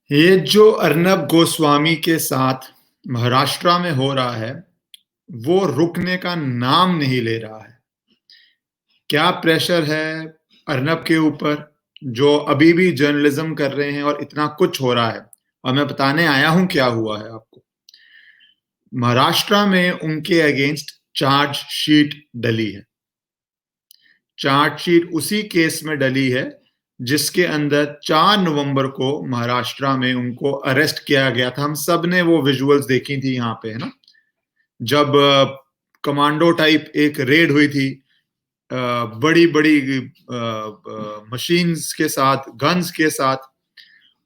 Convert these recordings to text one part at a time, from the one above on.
ये जो अर्नब गोस्वामी के साथ महाराष्ट्र में हो रहा है, वो रुकने का नाम नहीं ले रहा है। क्या प्रेशर है अर्नब के ऊपर, जो अभी भी जर्नलिज्म कर रहे हैं और इतना कुछ हो रहा है। और मैं बताने आया हूं क्या हुआ है आपको। महाराष्ट्र में उनके अगेंस्ट चार्जशीट डली है। चार्जशीट उसी केस में डली है जिसके अंदर 4 नवंबर को महाराष्ट्र में उनको अरेस्ट किया गया था। हम सब ने वो विजुअल्स देखी थी यहाँ पे, है ना, जब कमांडो टाइप एक रेड हुई थी, बड़ी बड़ी मशीन्स के साथ, गन्स के साथ,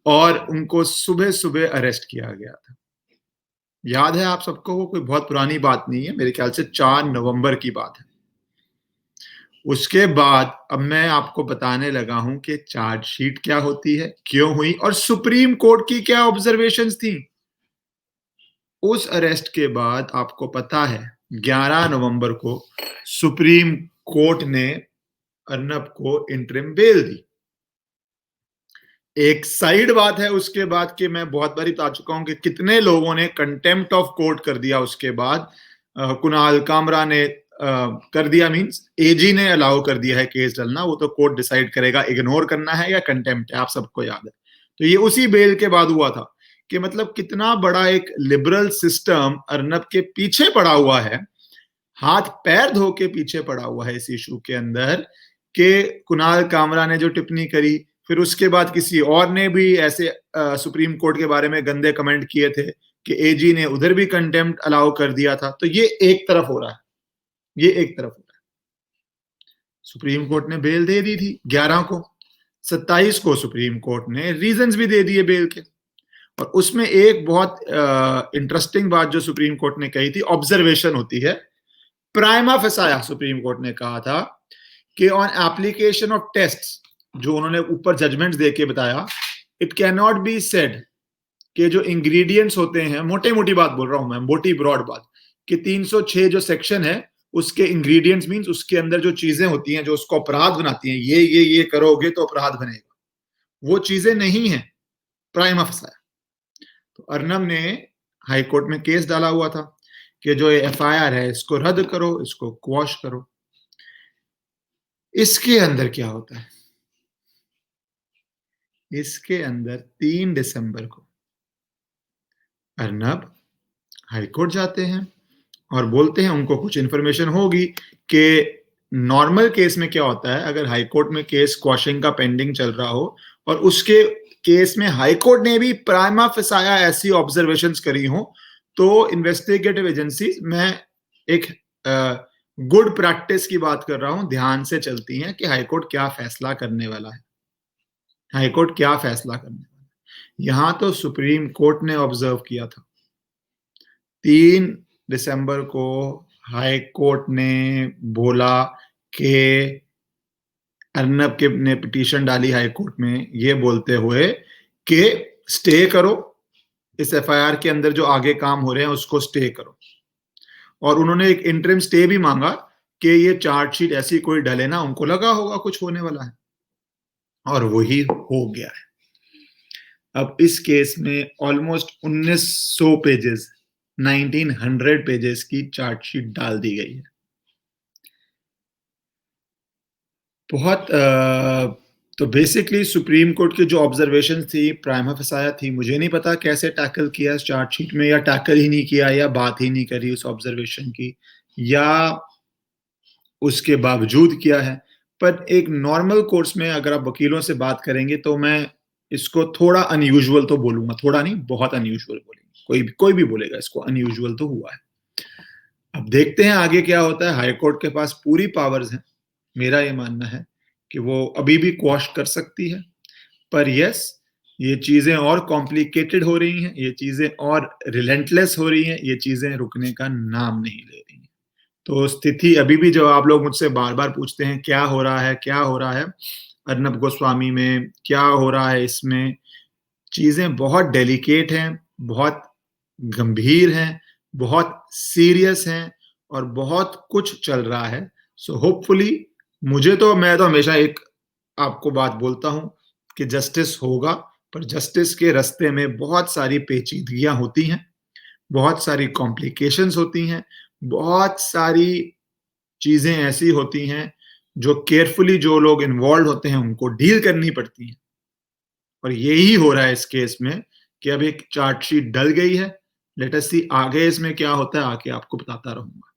और उनको सुबह सुबह अरेस्ट किया गया था। याद है आप सबको? वो कोई बहुत पुरानी बात नहीं है, मेरे ख्याल से 4 नवंबर की बात है। उसके बाद अब मैं आपको बताने लगा हूं कि चार्जशीट क्या होती है, क्यों हुई, और सुप्रीम कोर्ट की क्या ऑब्जर्वेशंस थी। उस अरेस्ट के बाद आपको पता है 11 नवंबर को सुप्रीम कोर्ट ने अर्नब को इंटरिम बेल दी। एक साइड बात है उसके बाद कि मैं बहुत बारी बता चुका हूं कि कितने लोगों ने कंटेम्प्ट ऑफ कोर्ट कर दिया। उसके बाद कुणाल कामरा ने कर दिया, मींस एजी ने अलाउ कर दिया है केस डलना। वो तो कोर्ट डिसाइड करेगा इग्नोर करना है या कंटेम्प्ट है, आप सबको याद है। तो ये उसी बेल के बाद हुआ था कि मतलब कितना बड़ा एक लिबरल सिस्टम अर्नब के पीछे पड़ा हुआ है, हाथ पैर धो के पीछे पड़ा हुआ है इस इशू के अंदर। कि कुणाल कामरा ने जो टिप्पणी करी, फिर उसके बाद किसी और ने भी ऐसे सुप्रीम कोर्ट के बारे में गंदे कमेंट किए थे कि एजी ने उधर भी कंटेम्प्ट अलाउ कर दिया था। तो ये एक तरफ हो रहा है, ये एक तरफ हो रहा है। सुप्रीम कोर्ट ने बेल दे दी थी 11 को, 27 को सुप्रीम कोर्ट ने रीजंस भी दे दिए बेल के। और उसमें एक बहुत इंटरेस्टिंग बात जो सुप्रीम कोर्ट ने कही थी, ऑब्जर्वेशन होती है, प्राइमा फेसाया सुप्रीम कोर्ट ने कहा था कि ऑन एप्लीकेशन ऑफ टेस्ट्स, जो उन्होंने ऊपर जजमेंट्स देके बताया, it can not be said कि जो इंग्रेडिएंट्स होते हैं, मोटी मोटी बात बोल रहा हूं मैं, मोटी ब्रॉड बात, कि 306 जो सेक्शन है उसके इंग्रेडिएंट्स मींस उसके अंदर जो चीजें होती हैं जो उसको अपराध बनाती हैं, ये करोगे तो अपराध बनेगा, वो चीजें नहीं है प्राइमा फेसाया। तो अर्नब ने हाई कोर्ट में केस डाला हुआ था कि जो एफआईआर है इसको रद्द करो, इसको क्वॉश करो। इसके अंदर क्या होता है, इसके अंदर 3 दिसंबर को अर्नब हाईकोर्ट जाते हैं और बोलते हैं उनको कुछ इंफॉर्मेशन होगी कि नॉर्मल केस में क्या होता है, अगर हाईकोर्ट में केस क्वॉशिंग का पेंडिंग चल रहा हो और उसके केस में हाईकोर्ट ने भी प्राइमा फेसाया ऐसी ऑब्जर्वेशंस करी हो, तो इन्वेस्टिगेटिव एजेंसी, मैं एक गुड प्रैक्टिस की बात कर रहा हूं, ध्यान से चलती हैं कि हाईकोर्ट क्या फैसला करने वाला है, हाईकोर्ट क्या फैसला करने वाला है। यहां तो सुप्रीम कोर्ट ने ऑब्जर्व किया था 3 दिसंबर को हाई कोर्ट ने बोला कि अर्नब के ने पिटीशन डाली हाई कोर्ट में ये बोलते हुए कि स्टे करो, इस एफआईआर के अंदर जो आगे काम हो रहे हैं उसको स्टे करो। और उन्होंने एक इंटरिम स्टे भी मांगा कि ये चार्जशीट ऐसी कोई डले ना, उनको लगा होगा कुछ होने वाला है, और वही हो गया है। अब इस केस में ऑलमोस्ट 1900 पेजेस, 1900 पेजेस की चार्जशीट डाल दी गई है। बहुत तो बेसिकली सुप्रीम कोर्ट की जो ऑब्जर्वेशन थी, प्राइमा फेसाया थी, मुझे नहीं पता कैसे टैकल किया इस चार्जशीट में, या टैकल ही नहीं किया, या बात ही नहीं करी उस ऑब्जर्वेशन की, या उसके बावजूद किया है। पर एक नॉर्मल कोर्स में अगर आप वकीलों से बात करेंगे तो मैं इसको थोड़ा अनयूजुअल तो बोलूंगा, थोड़ा नहीं बहुत अनयूजुअल बोलेंगे, कोई भी बोलेगा इसको अनयूजुअल तो हुआ है। अब देखते हैं आगे क्या होता है। हाईकोर्ट के पास पूरी पावर्स हैं, मेरा ये मानना है कि वो अभी भी क्वॉश कर सकती है। पर यस, ये चीजें और कॉम्प्लिकेटेड हो रही हैं, ये चीजें और रिलेंटलेस हो रही हैं, ये चीजें रुकने का नाम नहीं ले रही हैं। तो स्थिति अभी भी, जो आप लोग मुझसे बार बार पूछते हैं क्या हो रहा है, क्या हो रहा है अर्नब गोस्वामी में, क्या हो रहा है, इसमें चीजें बहुत डेलिकेट हैं, बहुत गंभीर हैं, बहुत सीरियस हैं, और बहुत कुछ चल रहा है। सो होपफुली, मैं तो हमेशा एक आपको बात बोलता हूं कि जस्टिस होगा, पर जस्टिस के रास्ते में बहुत सारी पेचीदगियां होती हैं, बहुत सारी कॉम्प्लिकेशंस होती हैं, बहुत सारी चीजें ऐसी होती हैं जो केयरफुली जो लोग इन्वॉल्व होते हैं उनको डील करनी पड़ती हैं। और यही हो रहा है इस केस में कि अब एक चार्जशीट डल गई है। लेट अस सी आगे इसमें क्या होता है, आके आपको बताता रहूंगा।